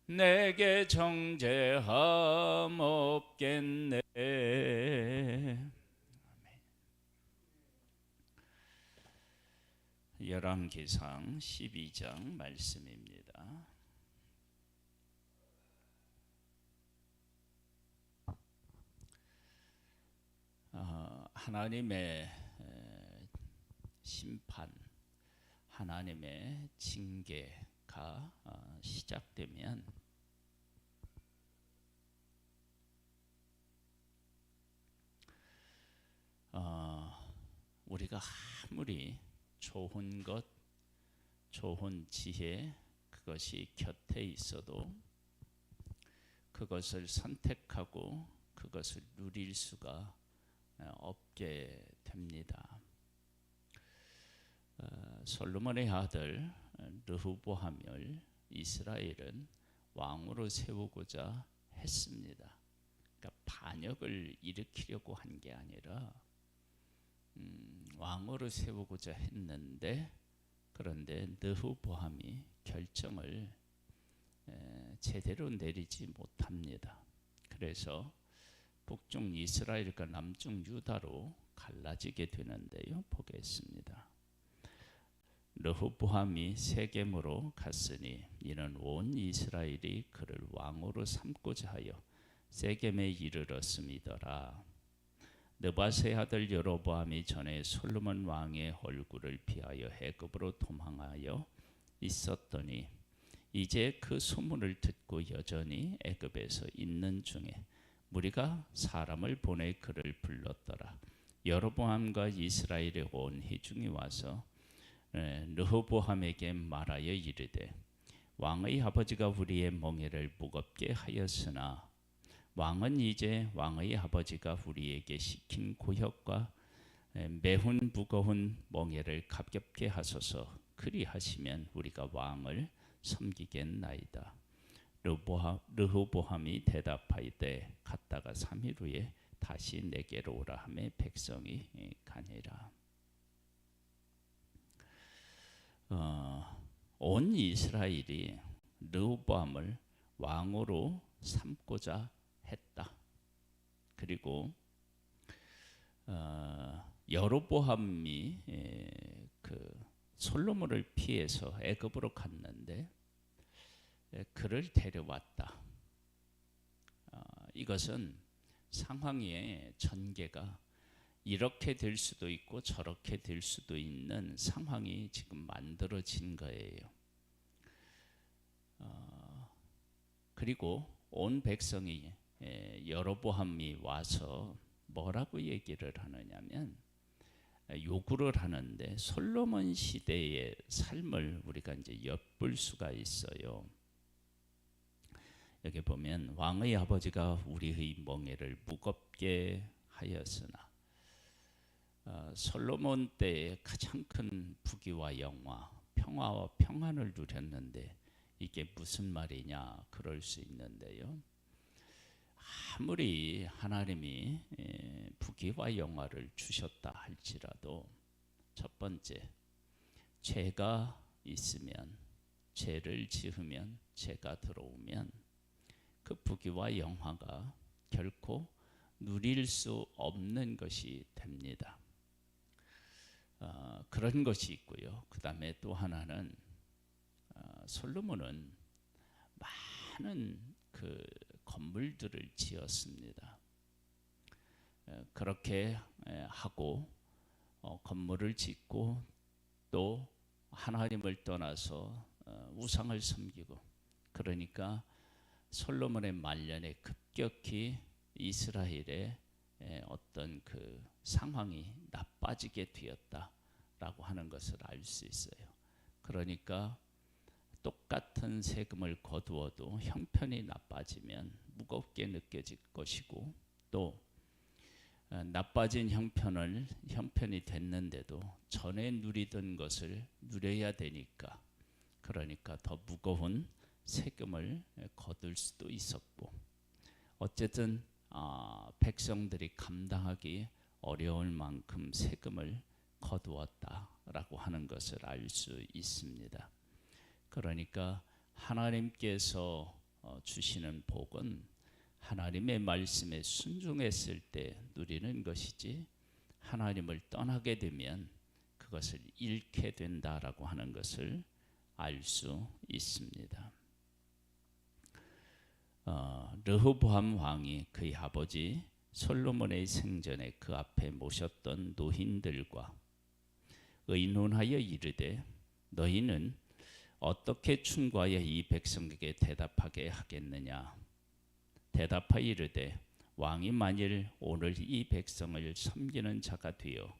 내게 정죄함 없겠네. 열왕기상 12장 말씀입니다. 하나님의 심판, 하나님의 징계가 시작되면 우리가 아무리 좋은 것, 좋은 지혜, 그것이 곁에 있어도 그것을 선택하고 그것을 누릴 수가 없게 됩니다. 솔로몬의 아들 르호보암을 이스라엘은 왕으로 세우고자 했습니다. 그러니까 반역을 일으키려고 한 게 아니라 왕으로 세우고자 했는데, 그런데 르호보암이 결정을 제대로 내리지 못합니다. 그래서 북중 이스라엘과 남중 유다로 갈라지게 되는데요. 보겠습니다. 르호보암이 세겜으로 갔으니 이는 온 이스라엘이 그를 왕으로 삼고자 하여 세겜에 이르렀음이더라. 느밧의 아들 여로보암이 전에 솔로몬 왕의 얼굴을 피하여 애굽으로 도망하여 있었더니 이제 그 소문을 듣고 여전히 애굽에서 있는 중에 무리가 사람을 보내 그를 불렀더라. 여로보암과 이스라엘의 온 회중이 와서 르호보암에게 말하여 이르되 왕의 아버지가 우리의 멍에를 무겁게 하였으나 왕은 이제 왕의 아버지가 우리에게 시킨 고역과 매훈 무거운 멍에를 가볍게 하소서. 그리하시면 우리가 왕을 섬기겠나이다. 르호보암이 대답하이되 갔다가 3일 후에 다시 내게로 오라 하매 백성이 가니라. 온 이스라엘이 르호보암을 왕으로 삼고자 했다. 그리고 여로보암이 그 솔로몬을 피해서 애굽으로 갔는데 그를 데려왔다. 이것은 상황의 전개가 이렇게 될 수도 있고 저렇게 될 수도 있는 상황이 지금 만들어진 거예요. 그리고 온 백성이 여로보암이 와서 뭐라고 얘기를 하느냐면 요구를 하는데 솔로몬 시대의 삶을 우리가 이제 엿볼 수가 있어요. 여기 보면 왕의 아버지가 우리의 멍에를 무겁게 하였으나 솔로몬 때의 가장 큰 부귀와 영화, 평화와 평안을 누렸는데 이게 무슨 말이냐 그럴 수 있는데요. 아무리 하나님이 부귀와 영화를 주셨다 할지라도 첫 번째, 죄가 있으면, 죄를 지으면, 죄가 들어오면 그 부귀와 영화가 결코 누릴 수 없는 것이 됩니다. 그런 것이 있고요. 그 다음에 또 하나는 솔로몬은 많은 그 건물들을 지었습니다. 그렇게 하고 건물을 짓고 또 하나님을 떠나서 우상을 섬기고, 그러니까 솔로몬의 말년에 급격히 이스라엘의 어떤 그 상황이 나빠지게 되었다라고 하는 것을 알 수 있어요. 그러니까 똑같은 세금을 거두어도 형편이 나빠지면 무겁게 느껴질 것이고, 또 나빠진 형편이 됐는데도 전에 누리던 것을 누려야 되니까, 그러니까 더 무거운 세금을 거둘 수도 있었고, 어쨌든 백성들이 감당하기 어려울 만큼 세금을 거두었다라고 하는 것을 알 수 있습니다. 그러니까 하나님께서 주시는 복은 하나님의 말씀에 순종했을 때 누리는 것이지 하나님을 떠나게 되면 그것을 잃게 된다라고 하는 것을 알 수 있습니다. 르호보암 왕이 그의 아버지 솔로몬의 생전에 그 앞에 모셨던 노인들과 의논하여 이르되 너희는 어떻게 충고하여 이 백성에게 대답하게 하겠느냐. 대답하여 이르되 왕이 만일 오늘 이 백성을 섬기는 자가 되어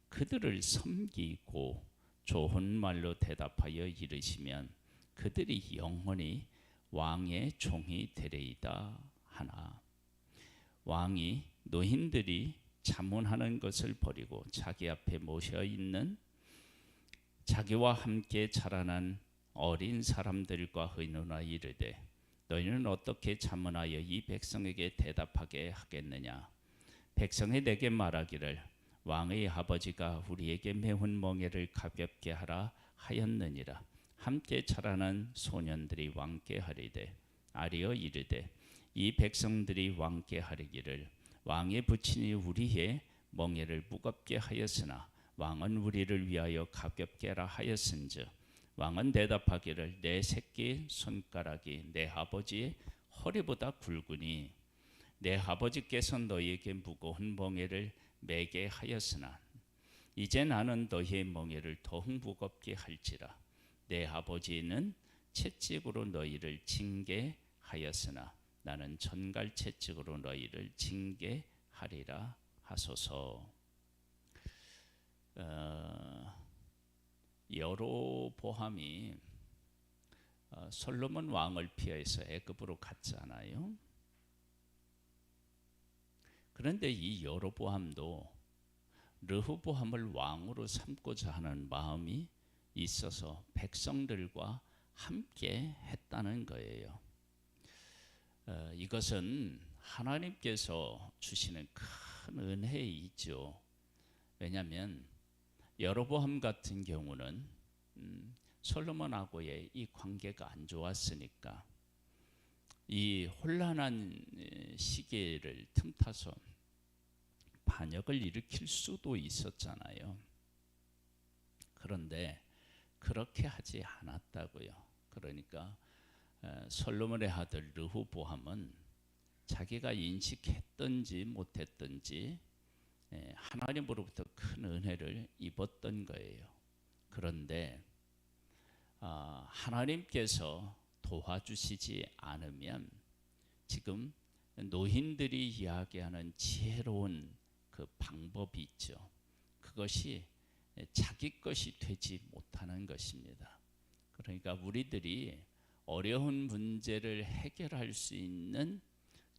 그들을 섬기고 좋은 말로 대답하여 이르시면 그들이 영원히 왕의 종이 되리이다 하나. 왕이 노인들이 자문하는 것을 버리고 자기 앞에 모셔 있는 자기와 함께 자라난 어린 사람들과 의논하여 이르되 너희는 어떻게 자문하여 이 백성에게 대답하게 하겠느냐. 백성이 내게 말하기를 왕의 아버지가 우리에게 매운 멍에를 가볍게 하라 하였느니라. 함께 자라난 소년들이 왕께 하리되 아리어 이르되 이 백성들이 왕께 하리기를 왕의 부친이 우리의 멍에를 무겁게 하였으나 왕은 우리를 위하여 가볍게 하라 하였은즉 왕은 대답하기를 내 새끼 손가락이 내 아버지의 허리보다 굵으니 내 아버지께서 너희에게 무거운 멍에를 매게 하였으나 이제 나는 너희의 멍에를 더욱 무겁게 할지라. 내 아버지는 채찍으로 너희를 징계하였으나 나는 전갈 채찍으로 너희를 징계하리라 하소서. 여로보암이 솔로몬 왕을 피해서 애굽으로 갔잖아요. 그런데 이 여로보암도 르호보암을 왕으로 삼고자 하는 마음이 있어서 백성들과 함께 했다는 거예요. 이것은 하나님께서 주시는 큰 은혜이죠. 왜냐하면 여로보암 같은 경우는 솔로몬하고의 이 관계가 안 좋았으니까 이 혼란한 시기를 틈타서 반역을 일으킬 수도 있었잖아요. 그런데 그렇게 하지 않았다고요. 그러니까 솔로몬의 아들 르호보암은 자기가 인식했든지 못했든지 하나님으로부터 큰 은혜를 입었던 거예요. 그런데 하나님께서 도와주시지 않으면 지금 노인들이 이야기하는 지혜로운 그 방법이 있죠. 그것이 자기 것이 되지 못하는 것입니다. 그러니까 우리들이 어려운 문제를 해결할 수 있는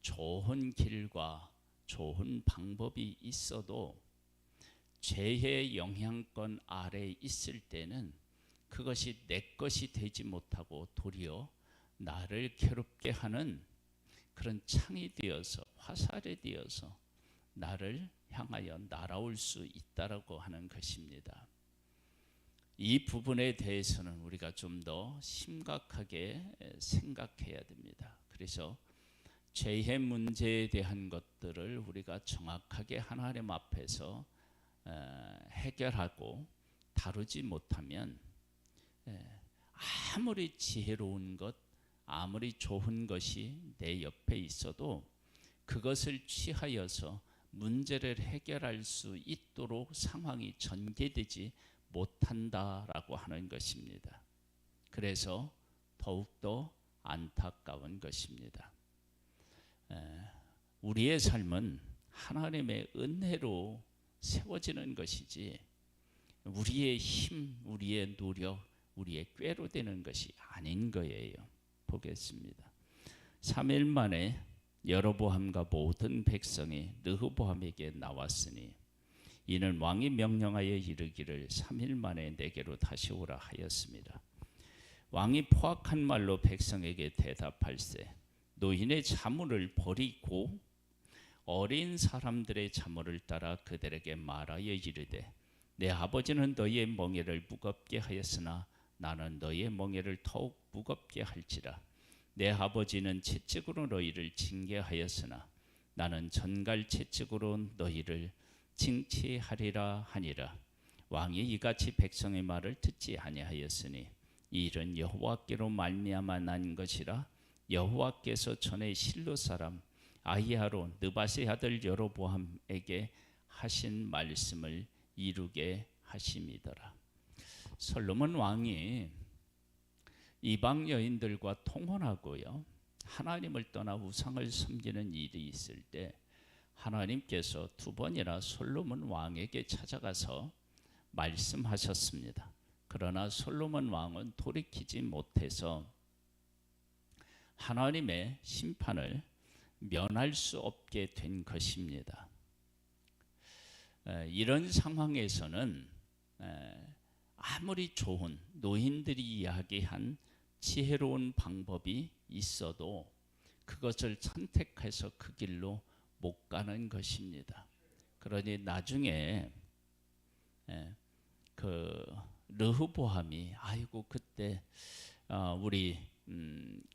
좋은 길과 좋은 방법이 있어도 죄의 영향권 아래에 있을 때는 그것이 내 것이 되지 못하고 도리어 나를 괴롭게 하는 그런 창이 되어서 화살이 되어서 나를 향하여 날아올 수 있다라고 하는 것입니다. 이 부분에 대해서는 우리가 좀 더 심각하게 생각해야 됩니다. 그래서 죄의 문제에 대한 것들을 우리가 정확하게 하나님 앞에서 해결하고 다루지 못하면 아무리 지혜로운 것, 아무리 좋은 것이 내 옆에 있어도 그것을 취하여서 문제를 해결할 수 있도록 상황이 전개되지 못한다라고 하는 것입니다. 그래서 더욱더 안타까운 것입니다. 우리의 삶은 하나님의 은혜로 세워지는 것이지 우리의 힘, 우리의 노력, 우리의 꾀로 되는 것이 아닌 거예요. 보겠습니다. 3일 만에 여로보암과 모든 백성이 르호보암에게 나왔으니 이는 왕이 명령하여 이르기를 3일 만에 내게로 다시 오라 하였습니다. 왕이 포악한 말로 백성에게 대답할세 노인의 자문을 버리고 어린 사람들의 자문을 따라 그들에게 말하여 이르되 내 아버지는 너희의 멍에를 무겁게 하였으나 나는 너희의 멍에를 더욱 무겁게 할지라. 내 아버지는 채찍으로 너희를 징계하였으나 나는 전갈 채찍으로 너희를 징치하리라 하니라. 왕이 이같이 백성의 말을 듣지 아니하였으니 이 일은 여호와께로 말미암아 난 것이라. 여호와께서 전에 실로 사람 아히야로 느밧의 아들 여로보암에게 하신 말씀을 이루게 하심이더라. 솔로몬 왕이 이방 여인들과 통혼하고요, 하나님을 떠나 우상을 섬기는 일이 있을 때 하나님께서 두 번이나 솔로몬 왕에게 찾아가서 말씀하셨습니다. 그러나 솔로몬 왕은 돌이키지 못해서 하나님의 심판을 면할 수 없게 된 것입니다. 이런 상황에서는 아무리 좋은 노인들이 이야기한 지혜로운 방법이 있어도 그것을 선택해서 그 길로 못 가는 것입니다. 그러니 나중에 그 르호보암이 아이고 그때 우리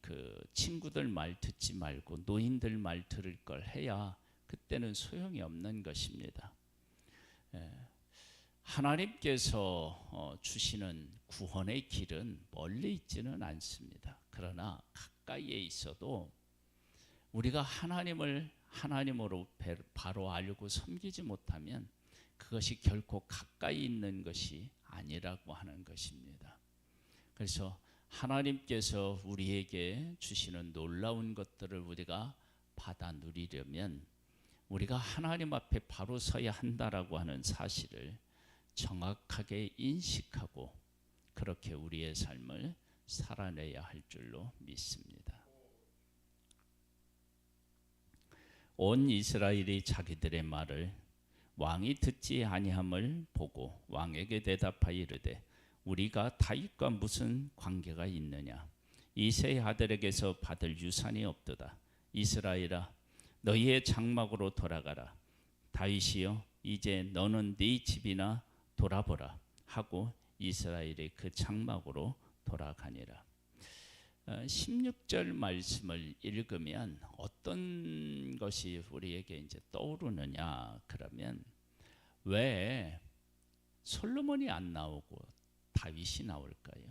그 친구들 말 듣지 말고 노인들 말 들을 걸 해야 그때는 소용이 없는 것입니다. 하나님께서 주시는 구원의 길은 멀리 있지는 않습니다. 그러나 가까이에 있어도 우리가 하나님을 하나님으로 바로 알고 섬기지 못하면 그것이 결코 가까이 있는 것이 아니라고 하는 것입니다. 그래서 하나님께서 우리에게 주시는 놀라운 것들을 우리가 받아 누리려면 우리가 하나님 앞에 바로 서야 한다라고 하는 사실을 정확하게 인식하고 그렇게 우리의 삶을 살아내야 할 줄로 믿습니다. 온 이스라엘이 자기들의 말을 왕이 듣지 아니함을 보고 왕에게 대답하여 이르되 우리가 다윗과 무슨 관계가 있느냐? 이새의 아들에게서 받을 유산이 없도다. 이스라엘아 너희의 장막으로 돌아가라. 다윗이여 이제 너는 네 집이나 돌아보라 하고 이스라엘이 그 장막으로 돌아가니라. 16절 말씀을 읽으면 어떤 것이 우리에게 이제 떠오르느냐 그러면 왜 솔로몬이 안 나오고 다윗이 나올까요?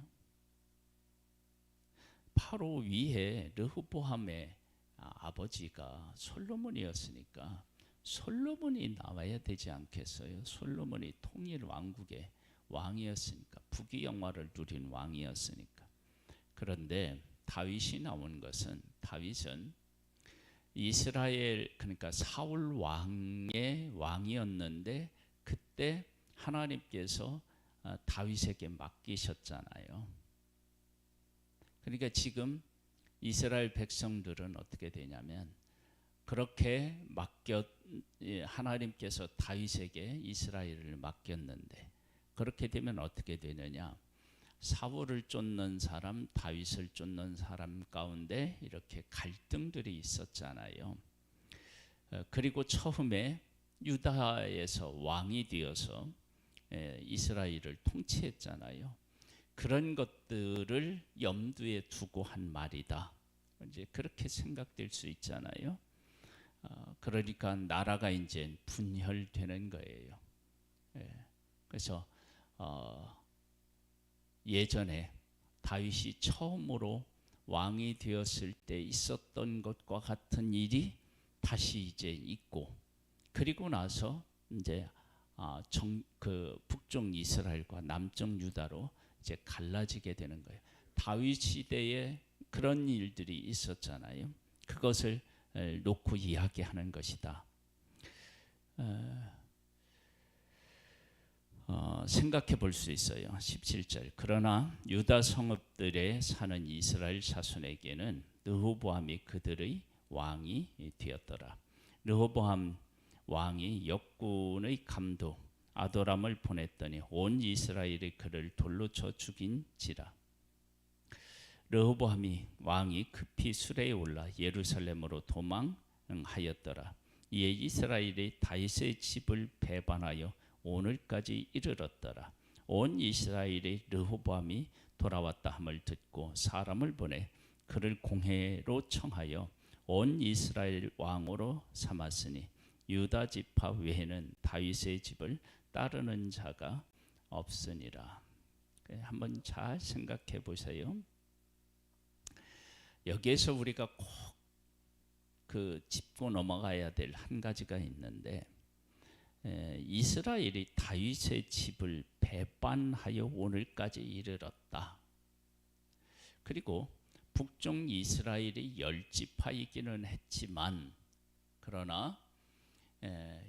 바로 위에 르호보암의 아버지가 솔로몬이었으니까 솔로몬이 나와야 되지 않겠어요? 솔로몬이 통일 왕국의 왕이었으니까 부귀영화를 누린 왕이었으니까. 그런데 다윗이 나온 것은 다윗은 이스라엘 그러니까 사울 왕의 왕이었는데 그때 하나님께서 다윗에게 맡기셨잖아요. 그러니까 지금 이스라엘 백성들은 어떻게 되냐면 그렇게 하나님께서 다윗에게 이스라엘을 맡겼는데 그렇게 되면 어떻게 되느냐? 사울을 쫓는 사람, 다윗을 쫓는 사람 가운데 이렇게 갈등들이 있었잖아요. 그리고 처음에 유다에서 왕이 되어서 이스라엘을 통치했잖아요. 그런 것들을 염두에 두고 한 말이다. 이제 그렇게 생각될 수 있잖아요. 그러니까 나라가 이제 분열되는 거예요. 그래서 예전에 다윗이 처음으로 왕이 되었을 때 있었던 것과 같은 일이 다시 이제 있고 그리고 나서 이제 그 북쪽 이스라엘과 남쪽 유다로 이제 갈라지게 되는 거예요. 다윗 시대에 그런 일들이 있었잖아요. 그것을 놓고 이야기하는 것이다. 생각해 볼 수 있어요. 17절 그러나 유다 성읍들에 사는 이스라엘 자손에게는 르호보암이 그들의 왕이 되었더라. 르호보암 왕이 역군의 감독 아도람을 보냈더니 온 이스라엘이 그를 돌로 쳐 죽인지라. 르호보암이 왕이 급히 수레에 올라 예루살렘으로 도망하였더라. 이에 이스라엘이 다윗의 집을 배반하여 오늘까지 이르렀더라. 온 이스라엘이 르호보암이 돌아왔다 함을 듣고 사람을 보내 그를 공회로 청하여 온 이스라엘 왕으로 삼았으니 유다 지파 외에는 다윗의 집을 따르는 자가 없으니라. 한번 잘 생각해 보세요. 여기에서 우리가 꼭 그 짚고 넘어가야 될 한 가지가 있는데, 이스라엘이 다윗의 집을 배반하여 오늘까지 이르렀다. 그리고 북쪽 이스라엘이 10지파이기는 했지만, 그러나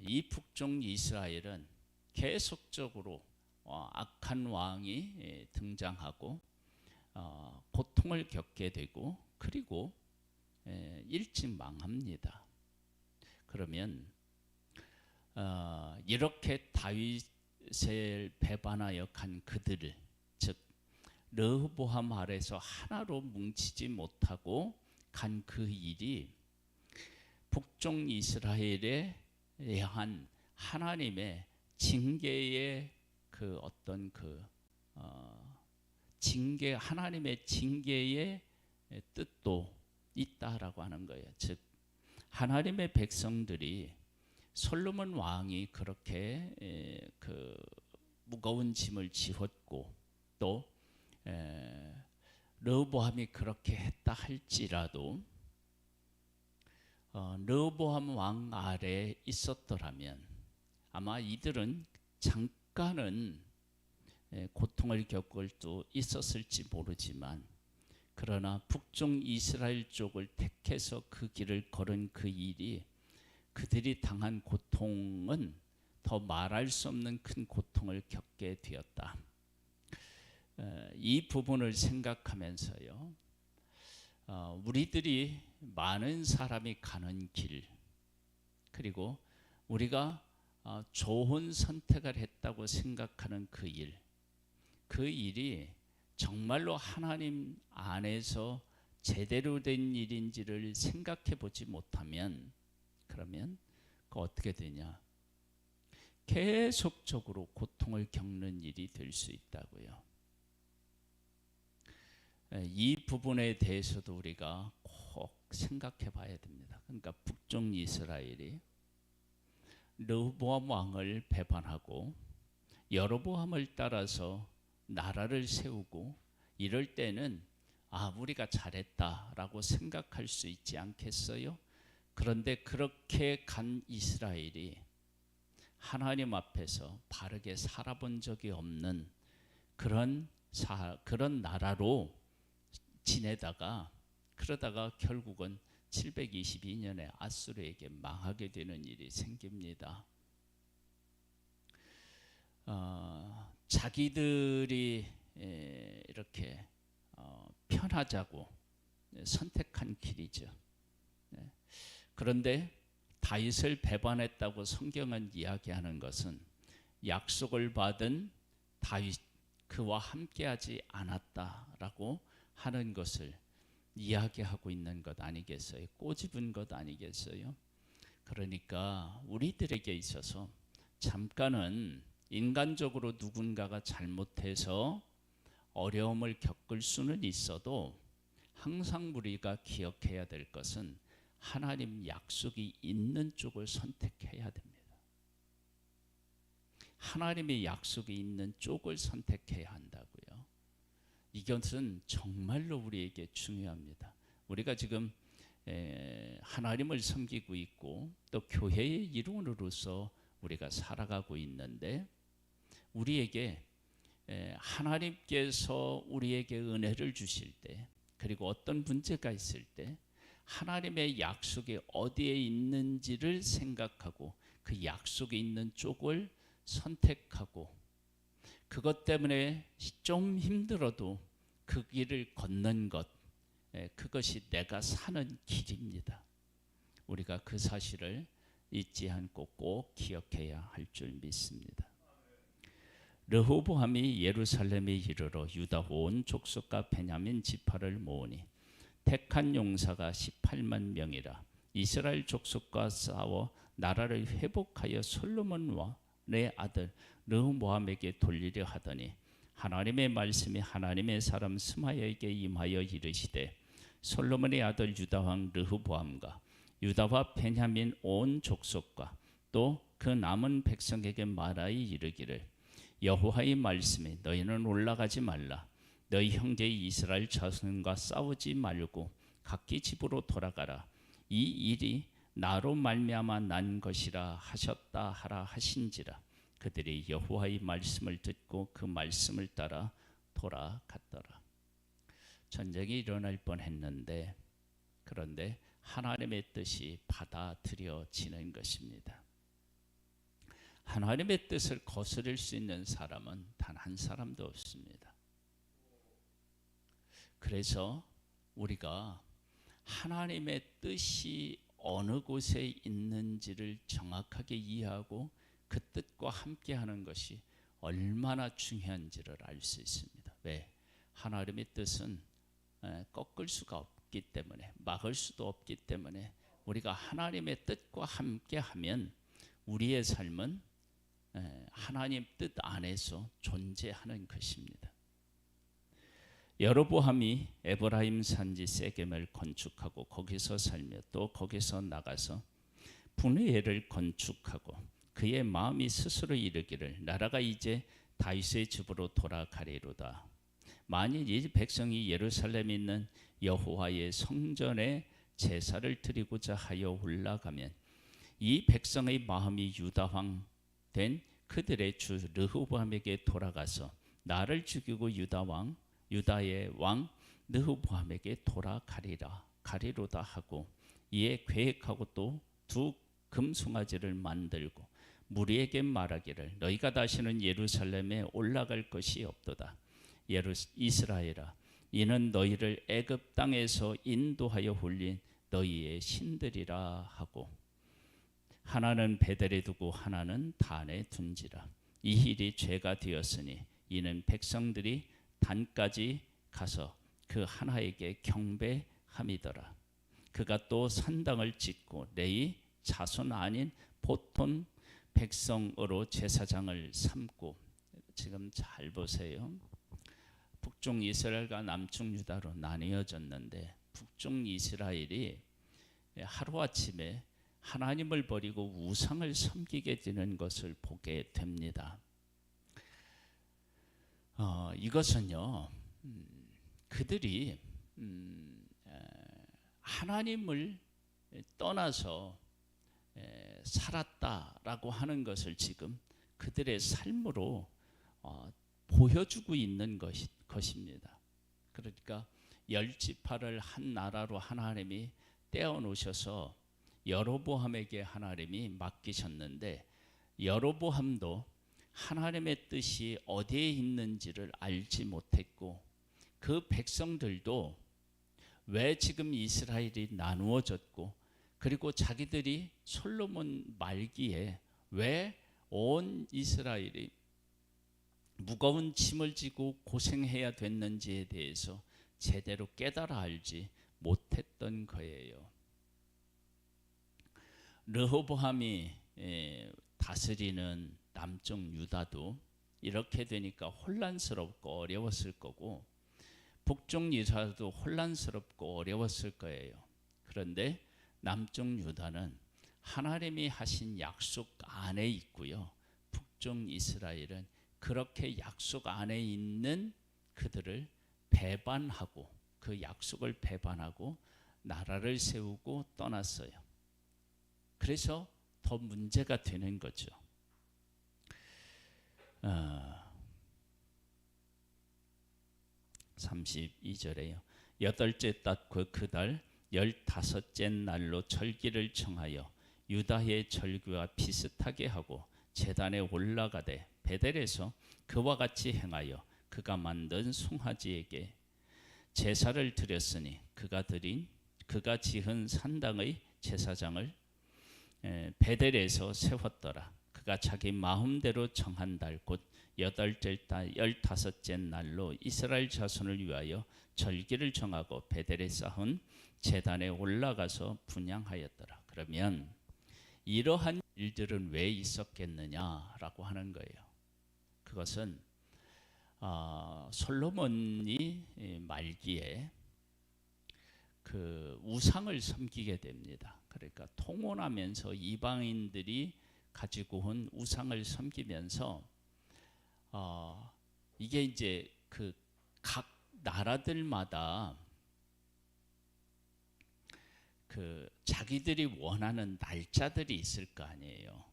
이 북쪽 이스라엘은 계속적으로 악한 왕이 등장하고 고통을 겪게 되고, 그리고 일찍 망합니다. 그러면 이렇게 다윗을 배반하여 간 그들을, 즉 르호보암 아래서 하나로 뭉치지 못하고 간 그 일이 북쪽 이스라엘에 대한 하나님의 징계의 그 어떤 징계, 하나님의 징계의 뜻도 있다라고 하는 거예요. 즉 하나님의 백성들이 솔로몬 왕이 그렇게 그 무거운 짐을 지웠고, 또 르호보암이 그렇게 했다 할지라도 르호보암 왕 아래에 있었더라면 아마 이들은 잠깐은 고통을 겪을 수 있었을지 모르지만, 그러나 북쪽 이스라엘 쪽을 택해서 그 길을 걸은 그 일이, 그들이 당한 고통은 더 말할 수 없는 큰 고통을 겪게 되었다. 이 부분을 생각하면서요, 우리들이 많은 사람이 가는 길, 그리고 우리가 좋은 선택을 했다고 생각하는 그 일, 그 일이 정말로 하나님 안에서 제대로 된 일인지를 생각해 보지 못하면, 그러면 그 어떻게 되냐? 계속적으로 고통을 겪는 일이 될 수 있다고요. 이 부분에 대해서도 우리가 꼭 생각해 봐야 됩니다. 그러니까 북쪽 이스라엘이 르호보암 왕을 배반하고 여로보암을 따라서 나라를 세우고, 이럴 때는 우리가 잘했다라고 생각할 수 있지 않겠어요? 그런데 그렇게 간 이스라엘이 하나님 앞에서 바르게 살아본 적이 없는 그런 나라로 지내다가, 그러다가 결국은 722년에 아수르에게 망하게 되는 일이 생깁니다. 자기들이 이렇게 편하자고 선택한 길이죠. 그런데 다윗을 배반했다고 성경은 이야기하는 것은 약속을 받은 다윗, 그와 함께하지 않았다라고 하는 것을 이야기하고 있는 것 아니겠어요? 꼬집은 것 아니겠어요? 그러니까 우리들에게 있어서 잠깐은 인간적으로 누군가가 잘못해서 어려움을 겪을 수는 있어도, 항상 우리가 기억해야 될 것은 하나님 약속이 있는 쪽을 선택해야 됩니다. 하나님의 약속이 있는 쪽을 선택해야 한다고요. 이것은 정말로 우리에게 중요합니다. 우리가 지금 하나님을 섬기고 있고, 또 교회의 일원으로서 우리가 살아가고 있는데, 우리에게 하나님께서 우리에게 은혜를 주실 때, 그리고 어떤 문제가 있을 때 하나님의 약속이 어디에 있는지를 생각하고 그 약속이 있는 쪽을 선택하고, 그것 때문에 좀 힘들어도 그 길을 걷는 것, 그것이 내가 사는 길입니다. 우리가 그 사실을 잊지 않고 꼭 기억해야 할 줄 믿습니다. 르호보암이 예루살렘에 이르러 유다 온 족속과 베냐민 지파를 모으니 택한 용사가 18만 명이라. 이스라엘 족속과 싸워 나라를 회복하여 솔로몬과 내 아들 르호보암에게 돌리려 하더니, 하나님의 말씀이 하나님의 사람 스마야에게 임하여 이르시되, 솔로몬의 아들 유다 왕 르호보암과 유다와 베냐민 온 족속과 또 그 남은 백성에게 말하여 이르기를 여호와의 말씀에 너희는 올라가지 말라. 너희 형제 이스라엘 자손과 싸우지 말고 각기 집으로 돌아가라. 이 일이 나로 말미암아 난 것이라 하셨다 하라 하신지라. 그들이 여호와의 말씀을 듣고 그 말씀을 따라 돌아갔더라. 전쟁이 일어날 뻔했는데 그런데 하나님의 뜻이 받아들여지는 것입니다. 하나님의 뜻을 거스릴 수 있는 사람은 단 한 사람도 없습니다. 그래서 우리가 하나님의 뜻이 어느 곳에 있는지를 정확하게 이해하고 그 뜻과 함께하는 것이 얼마나 중요한지를 알 수 있습니다. 왜? 하나님의 뜻은 꺾을 수가 없기 때문에, 막을 수도 없기 때문에 우리가 하나님의 뜻과 함께하면 우리의 삶은 하나님 뜻 안에서 존재하는 것입니다. 여로보암이 에브라임 산지 세겜을 건축하고 거기서 살며 또 거기서 나가서 분회를 건축하고 그의 마음이 스스로 이르기를 나라가 이제 다윗의 집으로 돌아가리로다. 만일 이 백성이 예루살렘에 있는 여호와의 성전에 제사를 드리고자 하여 올라가면 이 백성의 마음이 유다 왕 된 그들의 주 르호보암에게 돌아가서 나를 죽이고 유다의 왕 르호보암에게 가리로다 하고 이에 계획하고 또 두 금송아지를 만들고 무리에게 말하기를 너희가 다시는 예루살렘에 올라갈 것이 없도다. 이스라엘아, 이는 너희를 애굽 땅에서 인도하여 홀린 너희의 신들이라 하고 하나는 베델에 두고 하나는 단에 둔지라. 이 일이 죄가 되었으니 이는 백성들이 단까지 가서 그 하나에게 경배함이더라. 그가 또 산당을 짓고 레위 자손 아닌 보통 백성으로 제사장을 삼고, 지금 잘 보세요. 북쪽 이스라엘과 남쪽 유다로 나뉘어졌는데 북쪽 이스라엘이 하루아침에 하나님을 버리고 우상을 섬기게 되는 것을 보게 됩니다. 이것은요, 그들이 하나님을 떠나서 살았다라고 하는 것을 지금 그들의 삶으로 보여주고 있는 것입니다. 그러니까 열 지파를 한 나라로 하나님이 떼어 놓으셔서 여로보암에게 하나님이 맡기셨는데 여로보암도 하나님의 뜻이 어디에 있는지를 알지 못했고 그 백성들도 왜 지금 이스라엘이 나누어졌고 그리고 자기들이 솔로몬 말기에 왜 온 이스라엘이 무거운 짐을 지고 고생해야 됐는지에 대해서 제대로 깨달아 알지 못했던 거예요. 르호보암이 다스리는 남쪽 유다도 이렇게 되니까 혼란스럽고 어려웠을 거고 북쪽 유다도 혼란스럽고 어려웠을 거예요. 그런데 남쪽 유다는 하나님이 하신 약속 안에 있고요. 북쪽 이스라엘은 그렇게 약속 안에 있는 그들을 배반하고 그 약속을 배반하고 나라를 세우고 떠났어요. 그래서 더 문제가 되는 거죠. 32절에요. 여덟째 달 그달 15째 날로 절기를 정하여 유다의 절기와 비슷하게 하고 제단에 올라가되 베델에서 그와 같이 행하여 그가 만든 송아지에게 제사를 드렸으니 그가 지은 산당의 제사장을 베델에서 세웠더라. 그가 자기 마음대로 정한 달 곧 여덟째 달 15째 날로 이스라엘 자손을 위하여 절기를 정하고 베델에 쌓은 제단에 올라가서 분향하였더라. 그러면 이러한 일들은 왜 있었겠느냐라고 하는 거예요. 그것은 솔로몬이 말기에 그 우상을 섬기게 됩니다. 그러니까 통혼하면서 이방인들이 가지고 온 우상을 섬기면서 이게 이제 그 각 나라들마다 그 자기들이 원하는 날짜들이 있을 거 아니에요.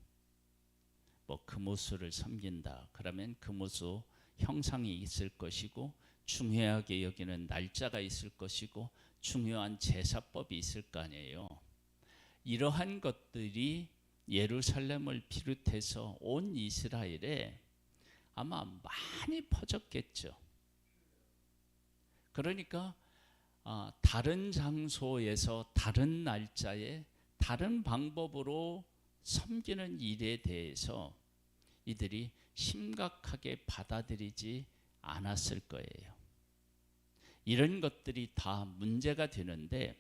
뭐 금우수를 섬긴다 그러면 금우수 형상이 있을 것이고 중요하게 여기는 날짜가 있을 것이고 중요한 제사법이 있을 거 아니에요. 이러한 것들이 예루살렘을 비롯해서 온 이스라엘에 아마 많이 퍼졌겠죠. 그러니까 다른 장소에서 다른 날짜에 다른 방법으로 섬기는 일에 대해서 이들이 심각하게 받아들이지 않았을 거예요. 이런 것들이 다 문제가 되는데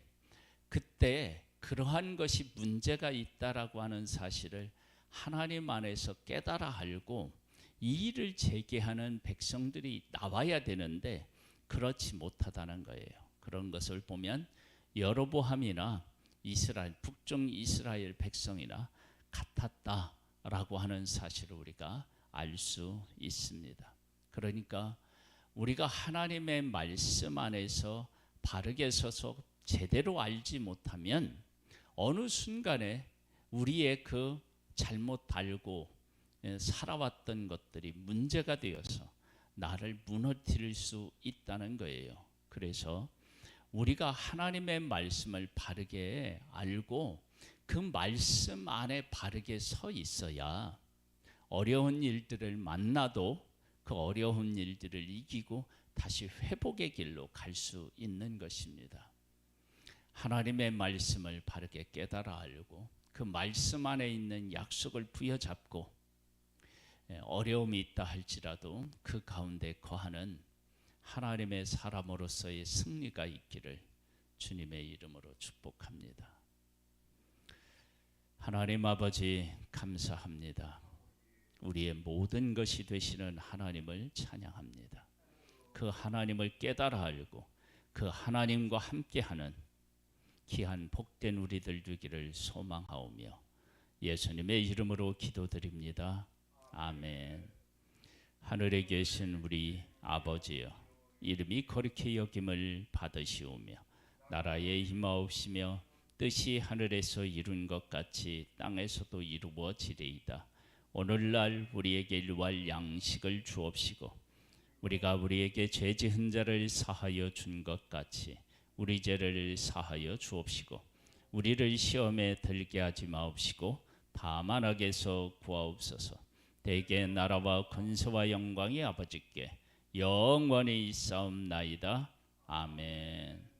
그때 그러한 것이 문제가 있다라고 하는 사실을 하나님 안에서 깨달아 알고 이 일을 제기하는 백성들이 나와야 되는데 그렇지 못하다는 거예요. 그런 것을 보면 여로보암이나 이스라엘 북쪽 이스라엘 백성이나 같았다라고 하는 사실을 우리가 알 수 있습니다. 그러니까 우리가 하나님의 말씀 안에서 바르게 서서 제대로 알지 못하면 어느 순간에 우리의 그 잘못 알고 살아왔던 것들이 문제가 되어서 나를 무너뜨릴 수 있다는 거예요. 그래서 우리가 하나님의 말씀을 바르게 알고 그 말씀 안에 바르게 서 있어야 어려운 일들을 만나도 그 어려운 일들을 이기고 다시 회복의 길로 갈 수 있는 것입니다. 하나님의 말씀을 바르게 깨달아 알고 그 말씀 안에 있는 약속을 부여잡고 어려움이 있다 할지라도 그 가운데 거하는 하나님의 사람으로서의 승리가 있기를 주님의 이름으로 축복합니다. 하나님 아버지 감사합니다. 우리의 모든 것이 되시는 하나님을 찬양합니다. 그 하나님을 깨달아 알고 그 하나님과 함께하는 귀한 복된 우리들 되기를 소망하오며 예수님의 이름으로 기도드립니다. 아멘. 하늘에 계신 우리 아버지여, 이름이 거룩히 여김을 받으시오며 나라에 임하옵시며 뜻이 하늘에서 이룬 것 같이 땅에서도 이루어지리이다. 오늘날 우리에게 일용할 양식을 주옵시고 우리가 우리에게 죄 지은 자를 사하여 준 것 같이 우리 죄를 사하여 주옵시고 우리를 시험에 들게 하지 마옵시고 다만 악에서 구하옵소서. 대개 나라와 권세와 영광이 아버지께 영원히 있사옵나이다. 아멘.